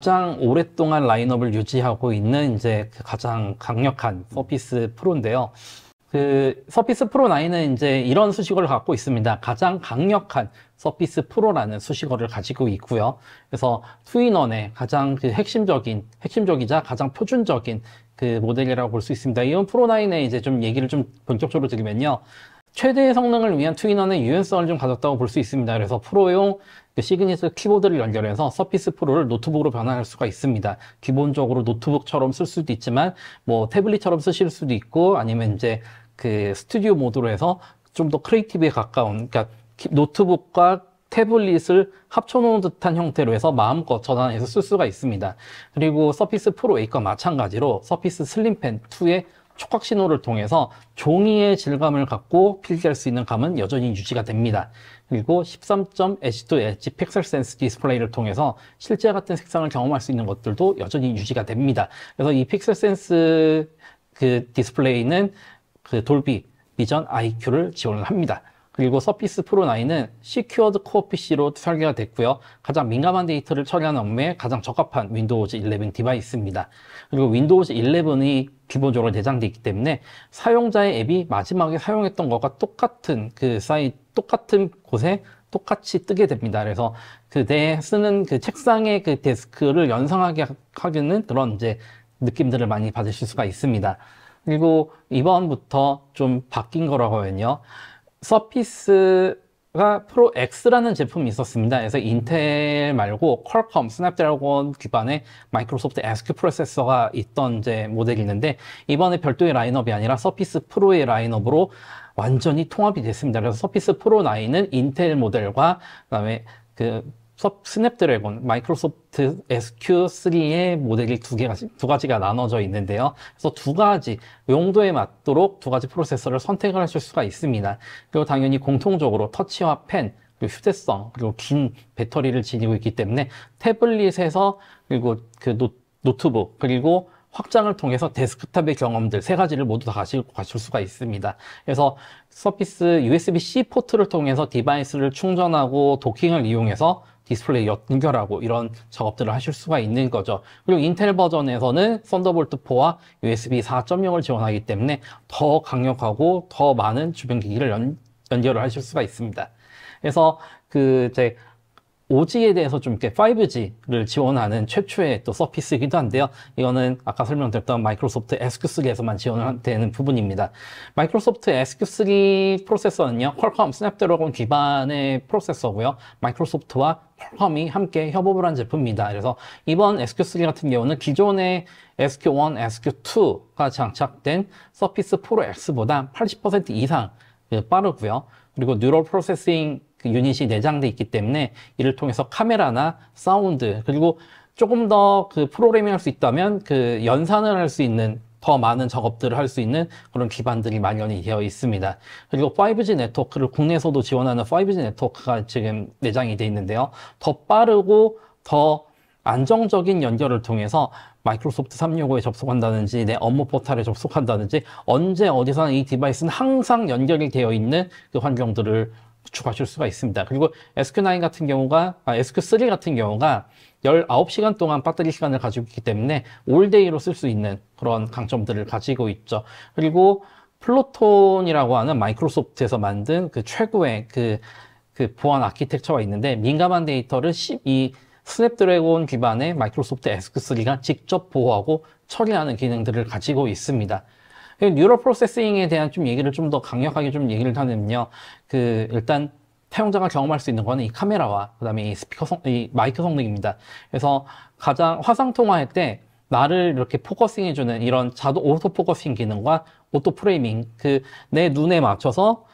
가장 오랫동안 라인업을 유지하고 있는 이제 그 가장 강력한 서피스 프로인데요. 그 서피스 프로 9은 이제 이런 수식어를 갖고 있습니다. 가장 강력한 서피스 프로라는 수식어를 가지고 있고요. 그래서 투인원의 가장 그 핵심적이자 가장 표준적인 그 모델이라고 볼 수 있습니다. 이번 프로 9의 이제 좀 얘기를 좀 본격적으로 드리면요. 최대의 성능을 위한 투인원의 유연성을 좀 가졌다고 볼 수 있습니다. 그래서 프로용 그 시그니처 키보드를 연결해서 서피스 프로를 노트북으로 변환할 수가 있습니다. 기본적으로 노트북처럼 쓸 수도 있지만 뭐 태블릿처럼 쓰실 수도 있고 아니면 이제 그 스튜디오 모드로 해서 좀 더 크리에이티브에 가까운, 그러니까 노트북과 태블릿을 합쳐놓은 듯한 형태로 해서 마음껏 전환해서 쓸 수가 있습니다. 그리고 서피스 프로 8과 마찬가지로 서피스 슬림펜 2의 촉각 신호를 통해서 종이의 질감을 갖고 필기할 수 있는 감은 여전히 유지가 됩니다. 그리고 13점 엣지 투 엣지 픽셀 센스 디스플레이를 통해서 실제 같은 색상을 경험할 수 있는 것들도 여전히 유지가 됩니다. 그래서 이 픽셀 센스 그 디스플레이는 그 돌비 비전 IQ를 지원을 합니다. 그리고 서피스 프로 9은 시큐어드 코어 PC로 설계가 됐고요. 가장 민감한 데이터를 처리하는 업무에 가장 적합한 윈도우즈 11 디바이스입니다. 그리고 윈도우즈 11이 기본적으로 내장되어 있기 때문에 사용자의 앱이 마지막에 사용했던 것과 똑같은 똑같은 곳에 똑같이 뜨게 됩니다. 그래서 그 내 쓰는 그 책상의 그 데스크를 연상하게 하는 그런 이제 느낌들을 많이 받으실 수가 있습니다. 그리고 이번부터 좀 바뀐 거라고 하면요. 서피스가 프로 X라는 제품이 있었습니다. 그래서 인텔 말고 퀄컴, 스냅드래곤 기반의 마이크로소프트 SQ 프로세서가 있던 이제 모델이 있는데 이번에 별도의 라인업이 아니라 서피스 프로의 라인업으로 완전히 통합이 됐습니다. 그래서 서피스 프로 9은 인텔 모델과 그다음에 그 스냅드래곤, 마이크로소프트 SQ3의 모델이 두 가지가 나눠져 있는데요. 그래서 두 가지 용도에 맞도록 두 가지 프로세서를 선택을 하실 수가 있습니다. 그리고 당연히 공통적으로 터치와 펜, 그리고 휴대성, 그리고 긴 배터리를 지니고 있기 때문에 태블릿에서 그리고 그 노트북, 그리고 확장을 통해서 데스크탑의 경험들 세 가지를 모두 다 가지고 가실 수가 있습니다. 그래서 서피스 USB-C 포트를 통해서 디바이스를 충전하고 도킹을 이용해서 디스플레이 연결하고 이런 작업들을 하실 수가 있는 거죠. 그리고 인텔 버전에서는 썬더볼트 4와 USB 4.0을 지원하기 때문에 더 강력하고 더 많은 주변 기기를 연결을 하실 수가 있습니다. 그래서 그 이제 OG에 대해서 좀 이렇게 5G를 지원하는 최초의 또 서피스이기도 한데요. 이거는 아까 설명드렸던 마이크로소프트 SQ3에서만 지원되는 부분입니다. 마이크로소프트 SQ3 프로세서는요, 퀄컴 스냅드래곤 기반의 프로세서고요. 마이크로소프트와 퀄컴이 함께 협업을 한 제품입니다. 그래서 이번 SQ3 같은 경우는 기존의 SQ1, SQ2가 장착된 서피스 프로 X보다 80% 이상 빠르고요. 그리고 뉴럴 프로세싱 그 유닛이 내장돼 있기 때문에 이를 통해서 카메라나 사운드, 그리고 조금 더 그 프로그래밍 할 수 있다면 그 연산을 할 수 있는 더 많은 작업들을 할 수 있는 그런 기반들이 마련이 되어 있습니다. 그리고 5G 네트워크를 국내에서도 지원하는 5G 네트워크가 지금 내장이 되어 있는데요. 더 빠르고 더 안정적인 연결을 통해서 마이크로소프트 365에 접속한다든지 내 업무 포탈에 접속한다든지 언제 어디서나 이 디바이스는 항상 연결이 되어 있는 그 환경들을 구축하실 수가 있습니다. 그리고 SQ3 같은 경우가 19시간 동안 배터리 시간을 가지고 있기 때문에 올데이로 쓸 수 있는 그런 강점들을 가지고 있죠. 그리고 플루톤이라고 하는 마이크로소프트에서 만든 그 최고의 그 보안 아키텍처가 있는데 민감한 데이터를 이 스냅드래곤 기반의 마이크로소프트 SQ3가 직접 보호하고 처리하는 기능들을 가지고 있습니다. 뉴럴 프로세싱에 대한 좀 얘기를 좀 더 강력하게 좀 얘기를 하면요. 일단 사용자가 경험할 수 있는 거는 이 카메라와 그다음에 이 마이크 성능입니다. 그래서 가장 화상 통화할 때 나를 이렇게 포커싱해주는 이런 자동 오토 포커싱 기능과 오토 프레이밍, 내 눈에 맞춰서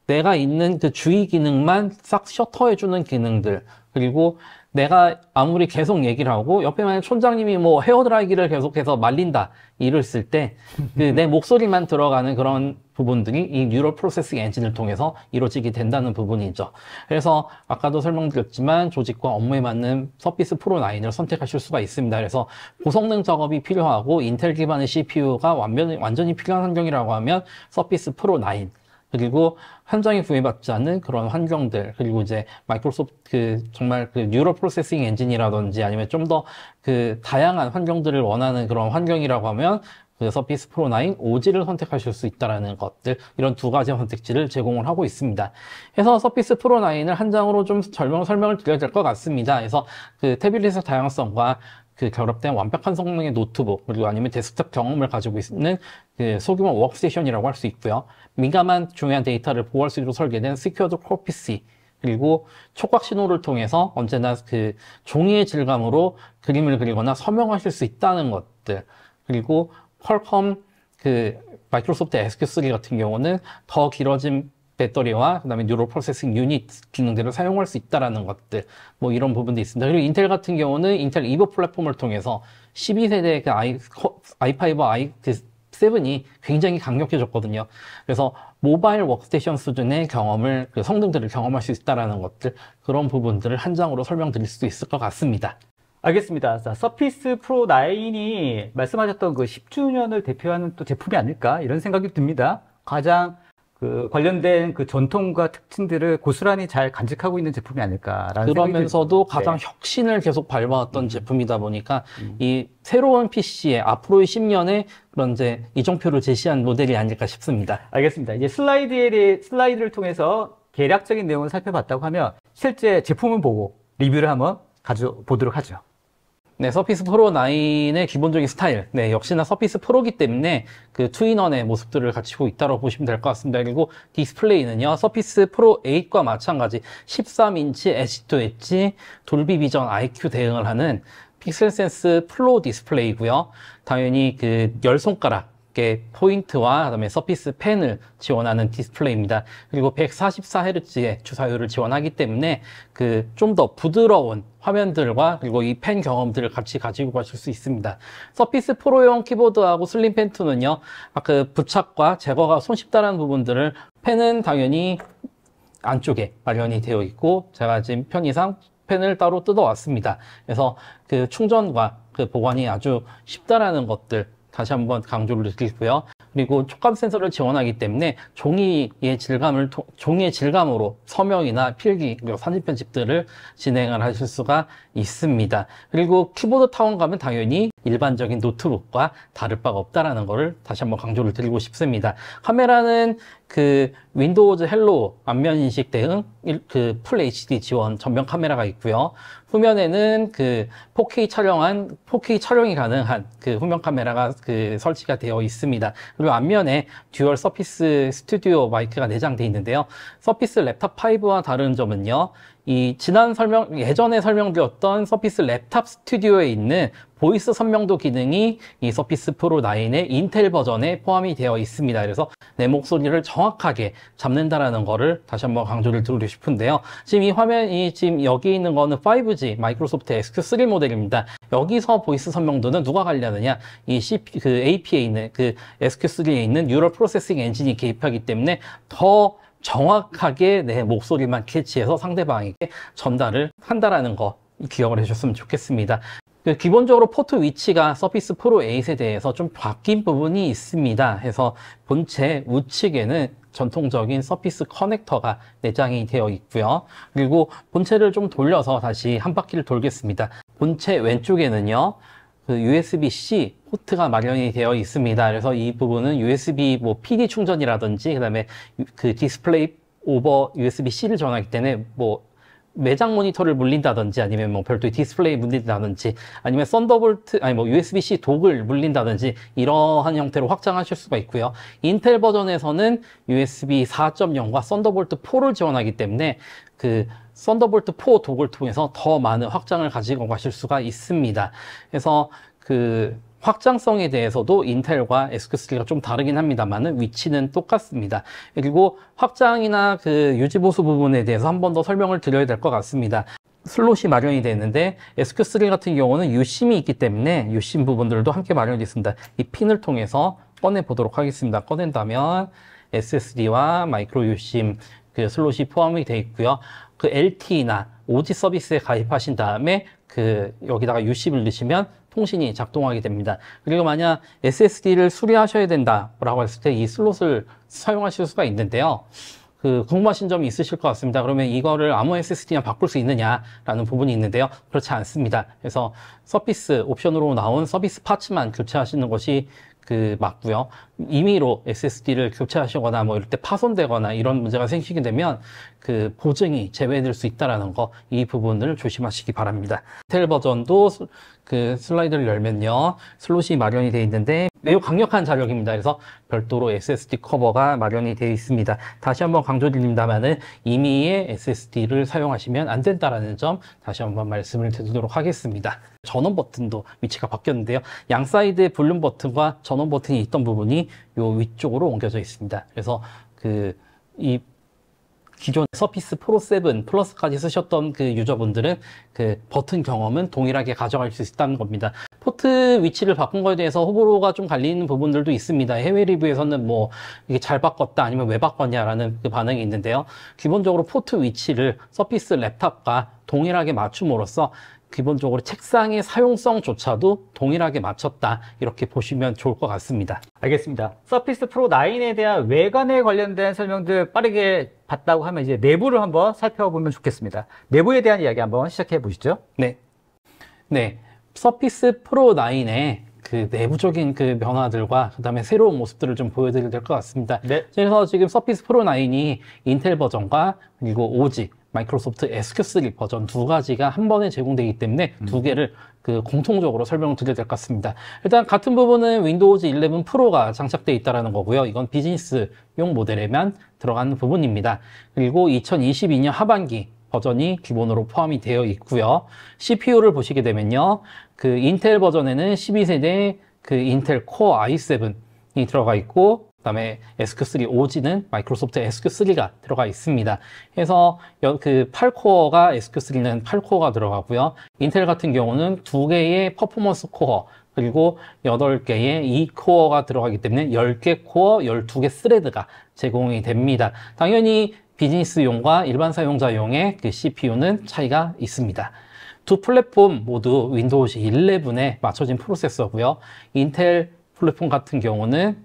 내가 있는 그 주의 기능만 싹 셔터해주는 기능들, 그리고 내가 아무리 계속 얘기를 하고 옆에 만약 촌장님이 뭐 헤어드라이기를 계속해서 말린다 이랬을 때 내 목소리만 들어가는 그런 부분들이 이 뉴럴 프로세싱 엔진을 통해서 이루어지게 된다는 부분이죠. 그래서 아까도 설명드렸지만 조직과 업무에 맞는 서피스 프로 9을 선택하실 수가 있습니다. 그래서 고성능 작업이 필요하고 인텔 기반의 CPU가 완전히 필요한 환경이라고 하면 서피스 프로 9 그리고 현장에 구애받지 않는 그런 환경들, 그리고 이제 마이크로소프트 정말 그 뉴럴 프로세싱 엔진이라든지 아니면 좀 더 그 다양한 환경들을 원하는 그런 환경이라고 하면 그 서피스 프로 9 OG를 선택하실 수 있다라는 것들, 이런 두 가지 선택지를 제공을 하고 있습니다. 그래서 서피스 프로 9을 한 장으로 좀 설명을 드려야 될 것 같습니다. 그래서 그 태블릿의 다양성과 그 결합된 완벽한 성능의 노트북, 그리고 아니면 데스크톱 경험을 가지고 있는 그 소규모 워크스테이션이라고 할 수 있고요. 민감한 중요한 데이터를 보호할 수 있도록 설계된 시큐어드 코어 PC, 그리고 촉각 신호를 통해서 언제나 그 종이의 질감으로 그림을 그리거나 서명하실 수 있다는 것들, 그리고 퀄컴 그 마이크로소프트 SQ3 같은 경우는 더 길어진 배터리와 그다음에 뉴럴 프로세싱 유닛 기능들을 사용할 수 있다라는 것들, 뭐 이런 부분도 있습니다. 그리고 인텔 같은 경우는 인텔 이보 플랫폼을 통해서 12세대 그 i5, i7이 굉장히 강력해졌거든요. 그래서 모바일 워크스테이션 수준의 경험을, 그 성능들을 경험할 수 있다라는 것들, 그런 부분들을 한 장으로 설명드릴 수 있을 것 같습니다. 알겠습니다. 자, 서피스 프로 9이 말씀하셨던 그 10주년을 대표하는 또 제품이 아닐까 이런 생각이 듭니다. 가장 그 관련된 그 전통과 특징들을 고스란히 잘 간직하고 있는 제품이 아닐까라는 그러면서도 가장 네. 혁신을 계속 밟아왔던 제품이다 보니까 이 새로운 PC의 앞으로의 10년의 그런 이제 이정표를 제시한 모델이 아닐까 싶습니다. 알겠습니다. 이제 슬라이드를 통해서 개략적인 내용을 살펴봤다고 하면 실제 제품을 보고 리뷰를 한번 가져보도록 하죠. 네, 서피스 프로 9의 기본적인 스타일. 네, 역시나 서피스 프로기 때문에 그 투인원의 모습들을 갖추고 있다고 보시면 될 것 같습니다. 그리고 디스플레이는요, 서피스 프로 8과 마찬가지 13인치 엣지 투 엣지 돌비 비전 IQ 대응을 하는 픽셀 센스 플로우 디스플레이고요. 당연히 그 10손가락의 포인트와 그다음에 서피스 펜을 지원하는 디스플레이입니다. 그리고 144Hz의 주사율을 지원하기 때문에 그 좀 더 부드러운 화면들과 그리고 이 펜 경험들을 같이 가지고 가실 수 있습니다. 서피스 프로용 키보드하고 슬림 펜 2는요, 그 부착과 제거가 손쉽다는 부분들을, 펜은 당연히 안쪽에 마련이 되어 있고, 제가 지금 편의상 펜을 따로 뜯어왔습니다. 그래서 그 충전과 그 보관이 아주 쉽다라는 것들 다시 한번 강조를 드리고요. 그리고 촉감 센서를 지원하기 때문에 종이의 질감으로 서명이나 필기, 그리고 사진 편집들을 진행을 하실 수가 있습니다. 그리고 키보드 타원감은 당연히 일반적인 노트북과 다를 바가 없다라는 것을 다시 한번 강조를 드리고 싶습니다. 카메라는 그 윈도우즈 헬로 안면 인식 대응 그 풀 HD 지원 전면 카메라가 있고요. 후면에는 그 4K 촬영이 가능한 그 후면 카메라가 그 설치가 되어 있습니다. 그리고 앞면에 듀얼 서피스 스튜디오 마이크가 내장되어 있는데요. 서피스 랩탑 5와 다른 점은요, 이 예전에 설명드렸던 서피스 랩탑 스튜디오에 있는 보이스 선명도 기능이 이 서피스 프로 9의 인텔 버전에 포함이 되어 있습니다. 그래서 내 목소리를 정확하게 잡는다라는 거를 다시 한번 강조를 드리고 싶은데요. 지금 이 화면이 지금 여기 있는 거는 5G 마이크로소프트 SQ3 모델입니다. 여기서 보이스 선명도는 누가 관리하느냐? 그 AP에 있는 그 SQ3에 있는 뉴럴 프로세싱 엔진이 개입하기 때문에 더 정확하게 내 목소리만 캐치해서 상대방에게 전달을 한다라는 거 기억을 해주셨으면 좋겠습니다. 기본적으로 포트 위치가 서피스 프로 8에 대해서 좀 바뀐 부분이 있습니다. 해서 본체 우측에는 전통적인 서피스 커넥터가 내장이 되어 있고요. 그리고 본체를 좀 돌려서 다시 한 바퀴를 돌겠습니다. 본체 왼쪽에는요, 그 USB-C 포트가 마련이 되어 있습니다. 그래서 이 부분은 USB 뭐 PD 충전이라든지 그다음에 그 디스플레이 오버 USB-C를 전하기 때문에 뭐 매장 모니터를 물린다든지 아니면 뭐 별도의 디스플레이 물린다든지 아니면 USB-C 독을 물린다든지 이러한 형태로 확장하실 수가 있고요. 인텔 버전에서는 USB 4.0과 썬더볼트 4를 지원하기 때문에 그 썬더볼트 4 독을 통해서 더 많은 확장을 가지고 가실 수가 있습니다. 그래서 그 확장성에 대해서도 인텔과 SQ3가 좀 다르긴 합니다만은 위치는 똑같습니다. 그리고 확장이나 그 유지보수 부분에 대해서 한 번 더 설명을 드려야 될 것 같습니다. 슬롯이 마련이 되는데 SQ3 같은 경우는 유심이 있기 때문에 유심 부분들도 함께 마련이 되어 있습니다. 이 핀을 통해서 꺼내 보도록 하겠습니다. 꺼낸다면 SSD와 마이크로 유심 그 슬롯이 포함이 되어 있고요. 그 LTE나 OG 서비스에 가입하신 다음에 그 여기다가 UC를 넣으시면 통신이 작동하게 됩니다. 그리고 만약 SSD를 수리하셔야 된다라고 했을 때 이 슬롯을 사용하실 수가 있는데요. 그 궁금하신 점이 있으실 것 같습니다. 그러면 이거를 아무 SSD나 바꿀 수 있느냐라는 부분이 있는데요. 그렇지 않습니다. 그래서 서피스 옵션으로 나온 서비스 파츠만 교체하시는 것이 그 맞고요. 임의로 SSD를 교체하시거나 뭐 이럴 때 파손되거나 이런 문제가 생기게 되면 그 보증이 제외될 수 있다라는 거, 이 부분을 조심하시기 바랍니다. 인텔 버전도 그 슬라이드를 열면요, 슬롯이 마련이 되어 있는데 매우 강력한 자력입니다. 그래서 별도로 SSD 커버가 마련이 되어 있습니다. 다시 한번 강조드립니다만은 임의의 SSD를 사용하시면 안 된다라는 점 다시 한번 말씀을 드리도록 하겠습니다. 전원 버튼도 위치가 바뀌었는데요. 양 사이드에 볼륨 버튼과 전원 버튼이 있던 부분이 요 위쪽으로 옮겨져 있습니다. 그래서 이 기존 서피스 프로 7 플러스까지 쓰셨던 그 유저분들은 그 버튼 경험은 동일하게 가져갈 수 있다는 겁니다. 포트 위치를 바꾼 거에 대해서 호불호가 좀 갈리는 부분들도 있습니다. 해외 리뷰에서는 뭐 이게 잘 바꿨다 아니면 왜 바꿨냐라는 그 반응이 있는데요. 기본적으로 포트 위치를 서피스 랩탑과 동일하게 맞춤으로써 기본적으로 책상의 사용성조차도 동일하게 맞췄다, 이렇게 보시면 좋을 것 같습니다. 알겠습니다. 서피스 프로 9에 대한 외관에 관련된 설명들 빠르게 봤다고 하면 이제 내부를 한번 살펴보면 좋겠습니다. 내부에 대한 이야기 한번 시작해 보시죠. 네. 서피스 프로 9의 그 내부적인 그 변화들과 그다음에 새로운 모습들을 좀 보여드려야 될 것 같습니다. 네. 그래서 지금 서피스 프로 9이 인텔 버전과 그리고 OG 마이크로소프트 SQ3 버전 두 가지가 한 번에 제공되기 때문에 두 개를 그 공통적으로 설명을 드려야 될 것 같습니다. 일단 같은 부분은 윈도우즈 11 프로가 장착되어 있다는 거고요. 이건 비즈니스용 모델에만 들어가는 부분입니다. 그리고 2022년 하반기 버전이 기본으로 포함이 되어 있고요. CPU를 보시게 되면요, 그 인텔 버전에는 12세대 그 인텔 코어 i7이 들어가 있고, 그다음에 SQ3 OG는 마이크로소프트 SQ3가 들어가 있습니다. 그래서 그 8코어가 SQ3는 8코어가 들어가고요. 인텔 같은 경우는 2개의 퍼포먼스 코어 그리고 8개의 2코어가 들어가기 때문에 10개 코어, 12개 스레드가 제공이 됩니다. 당연히 비즈니스용과 일반 사용자용의 그 CPU는 차이가 있습니다. 두 플랫폼 모두 윈도우즈 11에 맞춰진 프로세서고요. 인텔 플랫폼 같은 경우는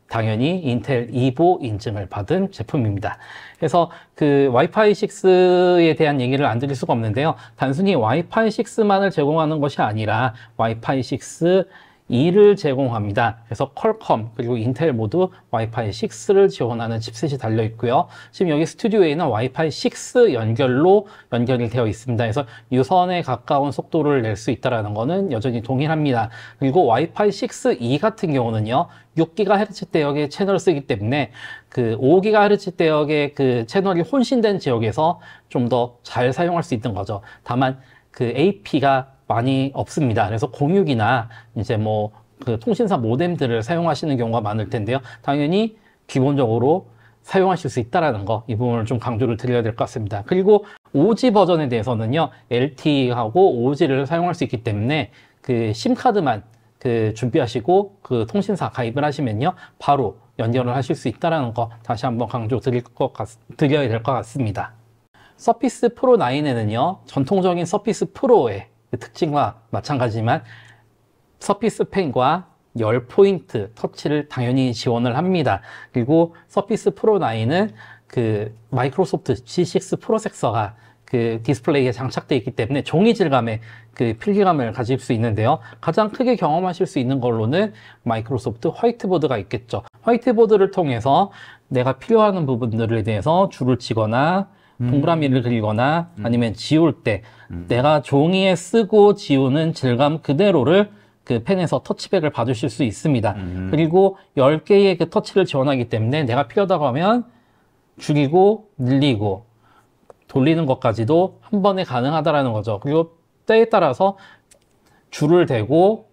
당연히 인텔 이보 인증을 받은 제품입니다. 그래서 그 와이파이 6에 대한 얘기를 안 드릴 수가 없는데요. 단순히 와이파이 6만을 제공하는 것이 아니라 와이파이 6 2를 제공합니다. 그래서 퀄컴 그리고 인텔 모두 와이파이 6를 지원하는 칩셋이 달려 있고요. 지금 여기 스튜디오에는 와이파이 6 연결로 연결이 되어 있습니다. 그래서 유선에 가까운 속도를 낼 수 있다는 것은 여전히 동일합니다. 그리고 와이파이 6E 같은 경우는요, 6GHz 대역의 채널을 쓰기 때문에 그 5GHz 대역의 그 채널이 혼신된 지역에서 좀 더 잘 사용할 수 있는 거죠. 다만 그 AP가 많이 없습니다. 그래서 공유기나 이제 뭐 그 통신사 모뎀들을 사용하시는 경우가 많을 텐데요. 당연히 기본적으로 사용하실 수 있다라는 거, 이 부분을 좀 강조를 드려야 될 것 같습니다. 그리고 OG 버전에 대해서는요, LTE하고 OG를 사용할 수 있기 때문에 그 심카드만 그 준비하시고 그 통신사 가입을 하시면요, 바로 연결을 하실 수 있다라는 거 다시 한번 드려야 될 것 같습니다. 서피스 프로 9에는요, 전통적인 서피스 프로의 그 특징과 마찬가지지만 서피스 펜과 10포인트 터치를 당연히 지원을 합니다. 그리고 서피스 프로 9은 그 마이크로소프트 G6 프로세서가 그 디스플레이에 장착되어 있기 때문에 종이 질감의 그 필기감을 가질 수 있는데요. 가장 크게 경험하실 수 있는 걸로는 마이크로소프트 화이트보드가 있겠죠. 화이트보드를 통해서 내가 필요한 부분들에 대해서 줄을 치거나 동그라미를 그리거나 아니면 지울 때 내가 종이에 쓰고 지우는 질감 그대로를 그 펜에서 터치백을 봐주실 수 있습니다. 그리고 10개의 그 터치를 지원하기 때문에 내가 필요하다고 하면 줄이고 늘리고 돌리는 것까지도 한 번에 가능하다라는 거죠. 그리고 때에 따라서 줄을 대고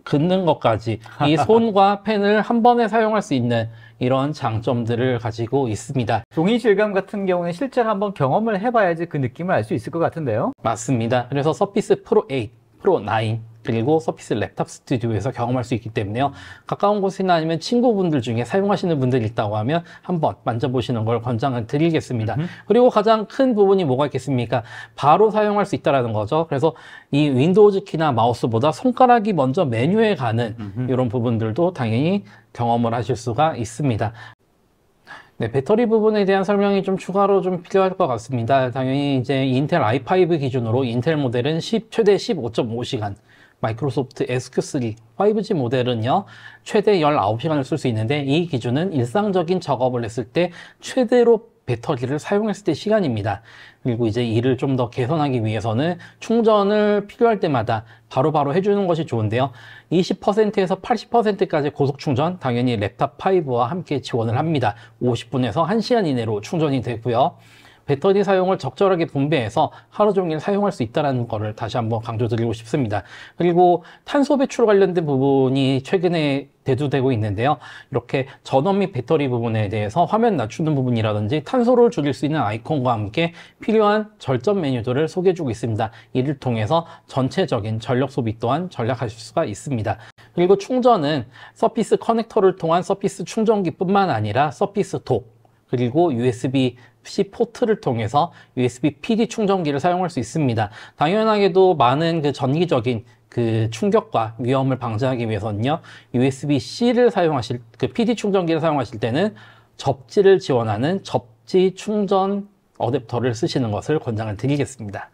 긋는 것까지 이 손과 펜을 한 번에 사용할 수 있는 이런 장점들을 가지고 있습니다. 종이 질감 같은 경우는 실제로 한번 경험을 해봐야지 그 느낌을 알 수 있을 것 같은데요. 맞습니다. 그래서 서피스 프로 8, 프로 9 그리고 서피스 랩탑 스튜디오에서 경험할 수 있기 때문에요. 가까운 곳이나 아니면 친구분들 중에 사용하시는 분들이 있다고 하면 한번 만져보시는 걸 권장을 드리겠습니다. 그리고 가장 큰 부분이 뭐가 있겠습니까? 바로 사용할 수 있다는 거죠. 그래서 이 윈도우즈 키나 마우스보다 손가락이 먼저 메뉴에 가는 이런 부분들도 당연히 경험을 하실 수가 있습니다. 네, 배터리 부분에 대한 설명이 좀 추가로 좀 필요할 것 같습니다. 당연히 이제 인텔 i5 기준으로 인텔 모델은 최대 15.5시간, 마이크로소프트 SQ3 5G 모델은요 최대 19시간을 쓸 수 있는데, 이 기준은 일상적인 작업을 했을 때 최대로 배터리를 사용했을 때 시간입니다. 그리고 이제 이를 좀 더 개선하기 위해서는 충전을 필요할 때마다 바로바로 해주는 것이 좋은데요. 20%에서 80%까지 고속 충전 당연히 랩탑 5와 함께 지원을 합니다. 50분에서 1시간 이내로 충전이 되고요. 배터리 사용을 적절하게 분배해서 하루 종일 사용할 수 있다는 것을 다시 한번 강조드리고 싶습니다. 그리고 탄소 배출 관련된 부분이 최근에 대두되고 있는데요. 이렇게 전원 및 배터리 부분에 대해서 화면 낮추는 부분이라든지 탄소를 줄일 수 있는 아이콘과 함께 필요한 절전 메뉴들을 소개해주고 있습니다. 이를 통해서 전체적인 전력 소비 또한 절약하실 수가 있습니다. 그리고 충전은 서피스 커넥터를 통한 서피스 충전기뿐만 아니라 서피스 독, 그리고 USB-C 포트를 통해서 USB PD 충전기를 사용할 수 있습니다. 당연하게도 많은 그 전기적인 그 충격과 위험을 방지하기 위해서는요, USB-C를 사용하실, 그 PD 충전기를 사용하실 때는 접지를 지원하는 접지 충전 어댑터를 쓰시는 것을 권장을 드리겠습니다.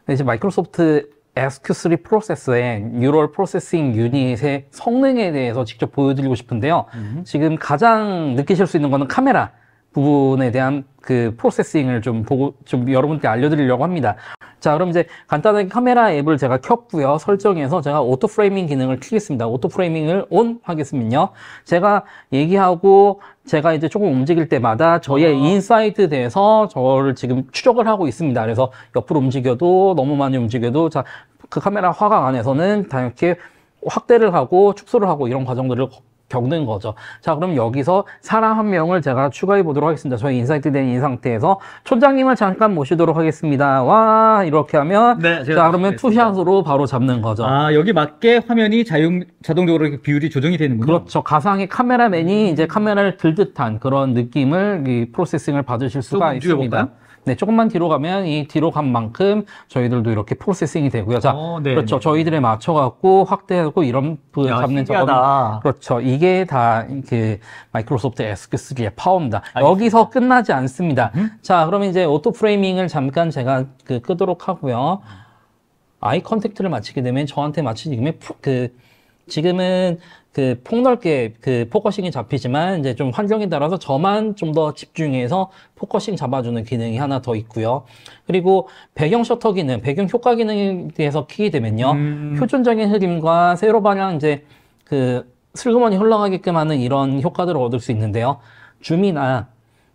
네, 이제 마이크로소프트 SQ3 프로세서의 뉴럴 프로세싱 유닛의 성능에 대해서 직접 보여드리고 싶은데요. 지금 가장 느끼실 수 있는 거는 카메라 부분에 대한 그 프로세싱을 좀 여러분께 알려드리려고 합니다. 자, 그럼 이제 간단하게 카메라 앱을 제가 켰고요. 설정에서 제가 오토 프레이밍 기능을 켜겠습니다. 오토 프레이밍을 ON 하겠으면요, 제가 얘기하고 제가 이제 조금 움직일 때마다 저의 인사이드 대해서 저를 지금 추적을 하고 있습니다. 그래서 옆으로 움직여도, 너무 많이 움직여도, 자, 그 카메라 화각 안에서는 다 이렇게 확대를 하고 축소를 하고 이런 과정들을 겪는 거죠. 자, 그럼 여기서 사람 한 명을 제가 추가해 보도록 하겠습니다. 저희 인사이트 된 이 상태에서 촌장님을 잠깐 모시도록 하겠습니다. 와, 이렇게 하면, 네, 자, 그러면 투샷으로 바로 잡는 거죠. 아, 여기 맞게 화면이 자동적으로 이렇게 비율이 조정이 되는군요. 그렇죠. 가상의 카메라맨이 이제 카메라를 들 듯한 그런 느낌을, 이 프로세싱을 받으실 수가 있습니다. 네, 조금만 뒤로 가면 이 뒤로 간 만큼 저희들도 이렇게 프로세싱이 되고요. 자, 그렇죠. 저희들에 맞춰갖고 확대하고 이런 잡는 작업. 그렇죠. 이게 다 그 마이크로소프트 SQ3의 파워입니다. 여기서 끝나지 않습니다. 자, 그럼 이제 오토 프레이밍을 잠깐 제가 끄도록 하고요. 아이 컨택트를 마치게 되면 저한테 마치게 지금은 폭넓게 포커싱이 잡히지만 이제 좀 환경에 따라서 저만 좀 더 집중해서 포커싱 잡아주는 기능이 하나 더 있고요. 그리고 배경 셔터 기능, 배경 효과 기능에 대해서 키게 되면요, 표준적인 흐림과 세로 방향 이제 슬그머니 흘러가게끔 하는 이런 효과들을 얻을 수 있는데요. 줌이나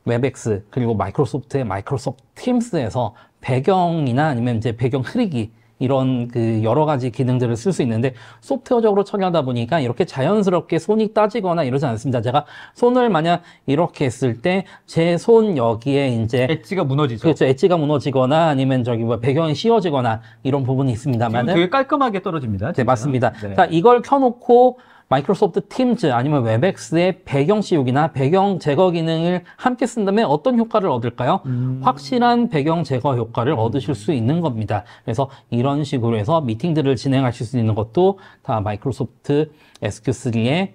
웹엑스 그리고 마이크로소프트의 마이크로소프트 팀스에서 배경이나 아니면 이제 배경 흐리기, 이런 여러 가지 기능들을 쓸 수 있는데, 소프트웨어적으로 처리하다 보니까 이렇게 자연스럽게 손이 따지거나 이러지 않습니다. 제가 손을 만약 이렇게 했을 때 제 손 여기에 이제 엣지가 무너지죠. 그렇죠. 엣지가 무너지거나 아니면 배경이 씌워지거나 이런 부분이 있습니다만은 되게 깔끔하게 떨어집니다. 네, 맞습니다. 네. 자, 이걸 켜놓고 마이크로소프트 팀즈 아니면 웹엑스의 배경 씌우기나 배경 제거 기능을 함께 쓴다면 어떤 효과를 얻을까요? 확실한 배경 제거 효과를 얻으실 수 있는 겁니다. 그래서 이런 식으로 해서 미팅들을 진행하실 수 있는 것도 다 마이크로소프트 SQ3의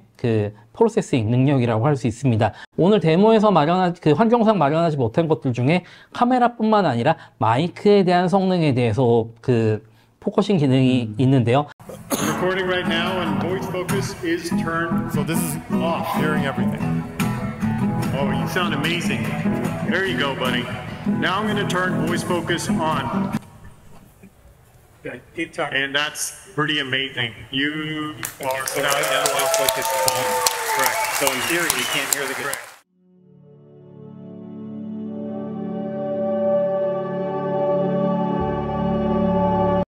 프로세싱 능력이라고 할 수 있습니다. 오늘 데모에서 환경상 마련하지 못한 것들 중에 카메라뿐만 아니라 마이크에 대한 성능에 대해서 포커싱 기능이 있는데요. Recording right now and voice focus is turned. So this is off. Hearing everything. Oh, you sound amazing. There you go, buddy. Now I'm going to turn voice focus on. Okay, keep talking. And that's pretty amazing. You are. So now voice focus is on. Correct. So in theory, you can't hear the. Correct.